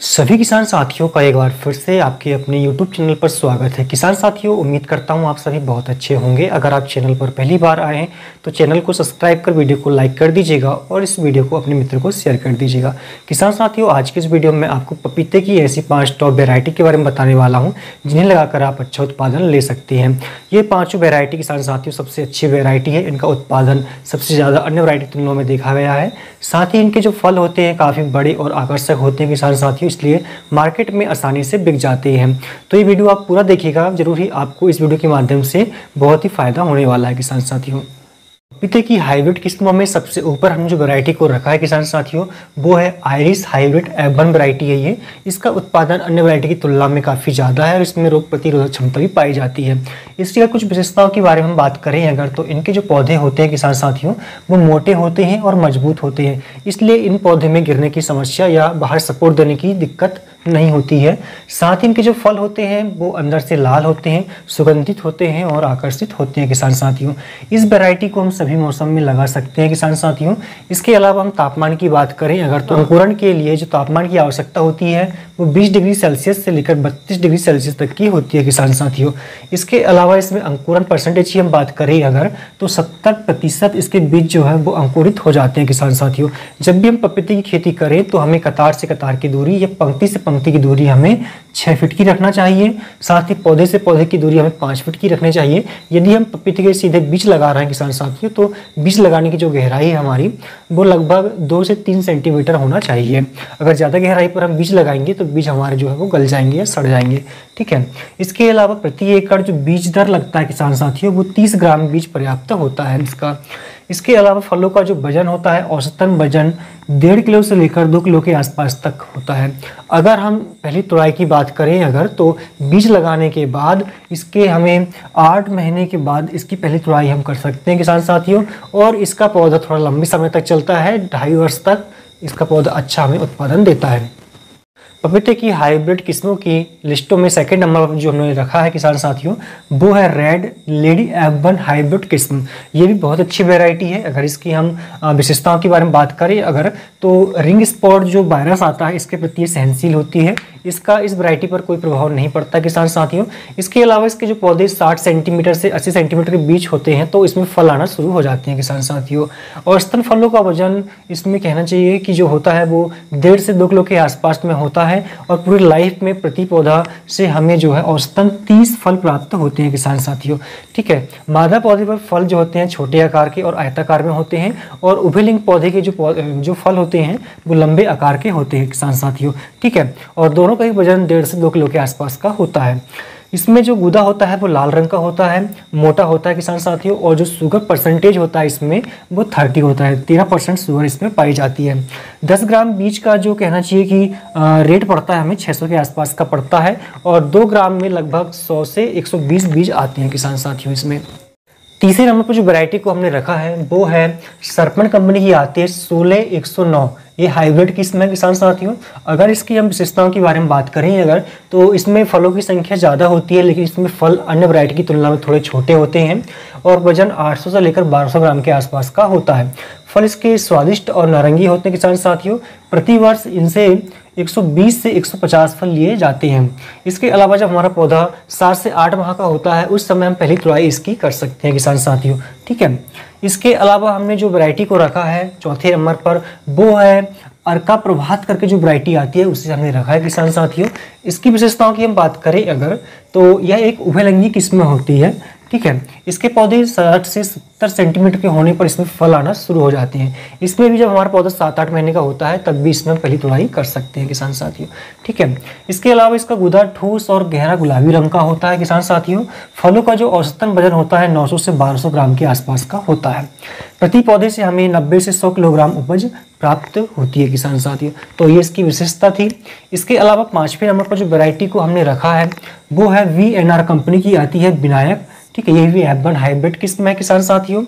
सभी किसान साथियों का एक बार फिर से आपके अपने YouTube चैनल पर स्वागत है। किसान साथियों, उम्मीद करता हूं आप सभी बहुत अच्छे होंगे। अगर आप चैनल पर पहली बार आए हैं तो चैनल को सब्सक्राइब कर वीडियो को लाइक कर दीजिएगा और इस वीडियो को अपने मित्र को शेयर कर दीजिएगा। किसान साथियों, आज की इस वीडियो में आपको पपीते की ऐसी 5 टॉप वेराइटी के बारे में बताने वाला हूँ जिन्हें लगाकर आप अच्छा उत्पादन ले सकते हैं। ये 5 वेराइटी किसान साथियों सबसे अच्छी वेराइटी है। इनका उत्पादन सबसे ज़्यादा अन्य वेराइटी तुलनाओं में देखा गया है। साथ ही इनके जो फल होते हैं काफ़ी बड़े और आकर्षक होते हैं किसान साथियों, इसलिए मार्केट में आसानी से बिक जाते हैं। तो ये वीडियो आप पूरा देखिएगा, जरूर ही आपको इस वीडियो के माध्यम से बहुत ही फायदा होने वाला है किसान साथियों। पपीते की हाइब्रिड किस्मों में सबसे ऊपर हमने जो वैरायटी को रखा है किसान साथियों, वो है आयरिस हाइब्रिड F1 वैरायटी है ये। इसका उत्पादन अन्य वैरायटी की तुलना में काफ़ी ज़्यादा है और इसमें रोग प्रतिरोधक क्षमता भी पाई जाती है। इसकी कुछ विशेषताओं के बारे में हम बात करें अगर, तो इनके जो पौधे होते हैं किसान साथियों वो मोटे होते हैं और मजबूत होते हैं, इसलिए इन पौधे में गिरने की समस्या या बाहर सपोर्ट देने की दिक्कत नहीं होती है। साथ ही इनके जो फल होते हैं वो अंदर से लाल होते हैं, सुगंधित होते हैं और आकर्षित होते हैं किसान साथियों। इस वैरायटी को हम सभी मौसम में लगा सकते हैं किसान साथियों। इसके अलावा हम तापमान की बात करें अगर, तो अंकुरण के लिए जो तापमान की आवश्यकता होती है वो 20 डिग्री सेल्सियस से लेकर 32 डिग्री सेल्सियस तक की होती है किसान साथियों। इसके अलावा इसमें अंकुरण परसेंटेज की हम बात करें अगर, तो 70% इसके बीज जो है वो अंकुरित हो जाते हैं किसान साथियों। जब भी हम पपीते की खेती करें तो हमें कतार से कतार की दूरी या पंक्ति से पंक्ति की दूरी हमें 6 फीट की रखना चाहिए। साथ ही पौधे से पौधे की दूरी हमें 5 फीट की रखनी चाहिए। यदि हम पपीते के सीधे बीज लगा रहे हैं किसान साथियों, तो बीज लगाने की जो गहराई है हमारी वो लगभग 2 से 3 सेंटीमीटर होना चाहिए। अगर ज़्यादा गहराई पर हम बीज लगाएंगे तो बीज हमारे जो है वो गल जाएंगे या सड़ जाएंगे। ठीक है। इसके अलावा प्रति एकड़ जो बीज दर लगता है किसान साथियों वो 30 ग्राम बीज पर्याप्त होता है इसका। इसके अलावा फलों का जो वजन होता है औसतन वजन 1.5 किलो से लेकर 2 किलो के आसपास तक होता है। अगर हम पहली तुड़ाई की बात करें अगर, तो बीज लगाने के बाद इसके हमें 8 महीने के बाद इसकी पहली तुड़ाई हम कर सकते हैं किसान साथियों। और इसका पौधा थोड़ा लंबे समय तक चलता है, 2.5 वर्ष तक इसका पौधा अच्छा हमें उत्पादन देता है। पपीते की हाइब्रिड किस्मों की लिस्टों में सेकंड नंबर पर जो हमने रखा है किसान साथियों वो है रेड लेडी F1 हाइब्रिड किस्म। ये भी बहुत अच्छी वैरायटी है। अगर इसकी हम विशेषताओं के बारे में बात करें अगर, तो रिंग स्पॉट जो वायरस आता है इसके प्रति सहनशील होती है। इसका इस वैरायटी पर कोई प्रभाव नहीं पड़ता किसान साथियों। इसके अलावा इसके जो पौधे 60 सेंटीमीटर से 80 सेंटीमीटर के बीच होते हैं तो इसमें फल आना शुरू हो जाते हैं किसान साथियों। और स्तन फलों का वजन इसमें कहना चाहिए कि जो होता है वो 1.5 से 2 किलो के आसपास में होता है। और पूरी लाइफ में प्रति पौधा से हमें जो है औसतन 30 फल प्राप्त होते हैं किसान साथियों। ठीक है। मादा पौधे पर फल जो होते हैं छोटे आकार के और आयताकार में होते हैं और उभयलिंग पौधे के जो फल होते हैं वो लंबे आकार के होते हैं किसान साथियों। ठीक है। और दोनों का ही वजन 1.5 से 2 किलो के आसपास का होता है। इसमें जो गूदा होता है वो लाल रंग का होता है, मोटा होता है किसान साथियों। और जो शुगर परसेंटेज होता है इसमें वो 30 होता है, 13% शुगर इसमें पाई जाती है। 10 ग्राम बीज का जो कहना चाहिए कि रेट पड़ता है हमें 600 के आसपास का पड़ता है। और 2 ग्राम में लगभग 100 से 120 बीज आते हैं किसान साथियों इसमें। तीसरे नंबर पर जो वैरायटी को हमने रखा है वो है सरपन कंपनी की आती है 16109। ये हाइब्रिड किस्म है किसान साथियों। अगर इसकी हम विशेषताओं के बारे में बात करें अगर, तो इसमें फलों की संख्या ज़्यादा होती है लेकिन इसमें फल अन्य वैरायटी की तुलना में थोड़े छोटे होते हैं और वजन 800 से लेकर 1200 ग्राम के आसपास का होता है। फल इसके स्वादिष्ट और नारंगी होते हैं किसान साथियों। प्रति वर्ष इनसे 120 से 150 फल लिए जाते हैं। इसके अलावा जब हमारा पौधा 7 से 8 माह का होता है उस समय हम पहली तुड़ाई इसकी कर सकते हैं किसान साथियों। ठीक है। इसके अलावा हमने जो वैरायटी को रखा है चौथे नंबर पर वो है अर्का प्रभात करके जो वैरायटी आती है उसे हमने रखा है किसान साथियों। इसकी विशेषताओं की हम बात करें अगर, तो यह एक उभयलिंगी किस्म होती है। ठीक है। इसके पौधे 60 से 70 सेंटीमीटर के होने पर इसमें फल आना शुरू हो जाते हैं। इसमें भी जब हमारा पौधा 7-8 महीने का होता है तब भी इसमें पहली तुड़ाई कर सकते हैं किसान साथियों। ठीक है। इसके अलावा इसका गूदा ठोस और गहरा गुलाबी रंग का होता है किसान साथियों। फलों का जो औसतन वजन होता है 900 से 1200 ग्राम के आसपास का होता है। प्रति पौधे से हमें 90 से 100 किलोग्राम उपज प्राप्त होती है किसान साथियों। तो ये इसकी विशेषता थी। इसके अलावा 5वें नंबर पर जो वैरायटी को हमने रखा है वो है VNR कंपनी की आती है विनायक। ठीक है। ये भी F1 हाइब्रिड किस्म है किसान साथियों।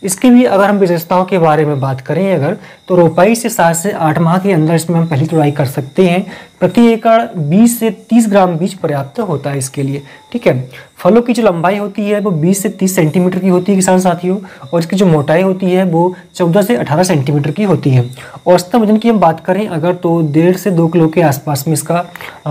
इसकी भी अगर हम विशेषताओं के बारे में बात करें अगर, तो रोपाई से 7 से 8 माह के अंदर इसमें हम पहली तुड़ाई कर सकते हैं। प्रति एकड़ 20 से 30 ग्राम बीज पर्याप्त होता है इसके लिए। ठीक है। फलों की जो लंबाई होती है वो 20 से 30 सेंटीमीटर की होती है किसान साथियों, और इसकी जो मोटाई होती है वो 14 से 18 सेंटीमीटर की होती है। औसतन वजन की हम बात करें अगर तो 1.5 से 2 किलो के आसपास में इसका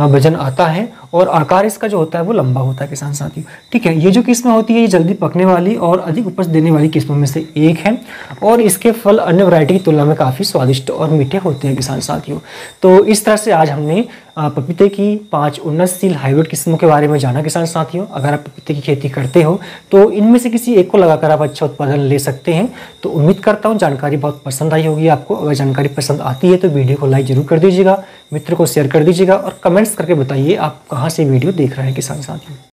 वजन आता है, और आकार इसका जो होता है वो लंबा होता है किसान साथियों। ठीक है, ये जो किस्में होती है ये जल्दी पकने वाली और अधिक उपज देने वाली किस्मों में से एक है, और इसके फल अन्य वैरायटी की तुलना में काफ़ी स्वादिष्ट और मीठे होते हैं किसान साथियों। तो इस तरह से आज हमने पपीते की 5 उन्नतशील हाइब्रिड किस्मों के बारे में जाना किसान साथियों। अगर आप पपीते की खेती करते हो तो इनमें से किसी एक को लगाकर आप अच्छा उत्पादन ले सकते हैं। तो उम्मीद करता हूँ जानकारी बहुत पसंद आई होगी आपको। अगर जानकारी पसंद आती है तो वीडियो को लाइक जरूर कर दीजिएगा, मित्र को शेयर कर दीजिएगा, और कमेंट्स करके बताइए आप कहाँ से वीडियो देख रहे हैं किसान साथियों।